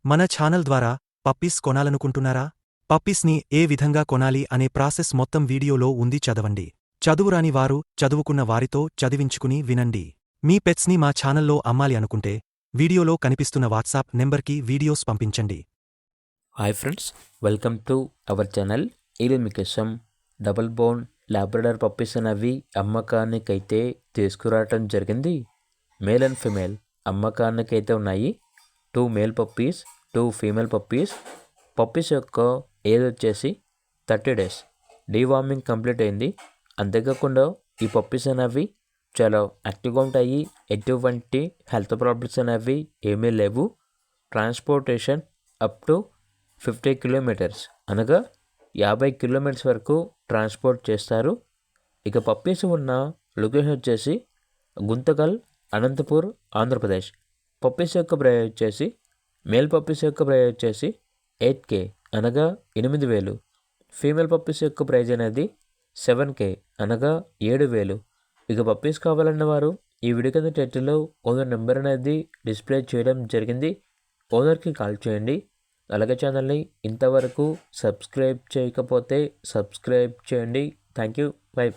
మన ఛానల్ ద్వారా పప్పీస్ కొనాలనుకుంటున్నారా? పప్పీస్ని ఏ విధంగా కొనాలి అనే ప్రాసెస్ మొత్తం వీడియోలో ఉంది, చదవండి. చదువురాని వారు చదువుకున్న వారితో చదివించుకుని వినండి. మీ పెట్స్ని మా ఛానల్లో అమ్మాలి అనుకుంటే వీడియోలో కనిపిస్తున్న వాట్సాప్ నెంబర్కి వీడియోస్ పంపించండి. Hi friends, welcome to our channel. ఈరోజు మీకోసం డబుల్ బోన్ లాబ్రడార్ పప్పీస్ అనేవి అమ్మకానికైతే తీసుకురావటం జరిగింది. మేల్ అండ్ ఫీమేల్ అమ్మకానికైతే ఉన్నాయి. 2 male puppies, 2 female puppies. Puppies యొక్క ఏజ్ వచ్చేసి 30 days. డీవార్మింగ్ కంప్లీట్ అయింది. అంతేకాకుండా ఈ పప్పీస్ అనేవి చాలా యాక్టివ్గా ఉంటాయి. ఎటువంటి హెల్త్ ప్రాబ్లమ్స్ అనేవి ఏమీ లేవు. ట్రాన్స్పోర్టేషన్ అప్ టు 50 kilometers అనగా 50 kilometers వరకు ట్రాన్స్పోర్ట్ చేస్తారు. ఇక పప్పీస్ ఉన్న లొకేషన్ వచ్చేసి గుంతకల్, అనంతపూర్, ఆంధ్రప్రదేశ్. పప్పీస్ యొక్క ప్రైస్ వచ్చేసి మేల్ పప్పీస్ యొక్క ప్రైస్ వచ్చేసి 8K అనగా 8,000. ఫీమేల్ పప్పీస్ యొక్క ప్రైజ్ అనేది 7K అనగా 7,000. ఇక పప్పీస్ కావాలన్న వారు ఈ వీడియో కింద టైటిల్లో ఓనర్ నెంబర్ అనేది డిస్ప్లే చేయడం జరిగింది. ఓనర్కి కాల్ చేయండి. అలాగే ఛానల్ని ఇంతవరకు సబ్స్క్రైబ్ చేయకపోతే సబ్స్క్రైబ్ చేయండి. Thank you. బై.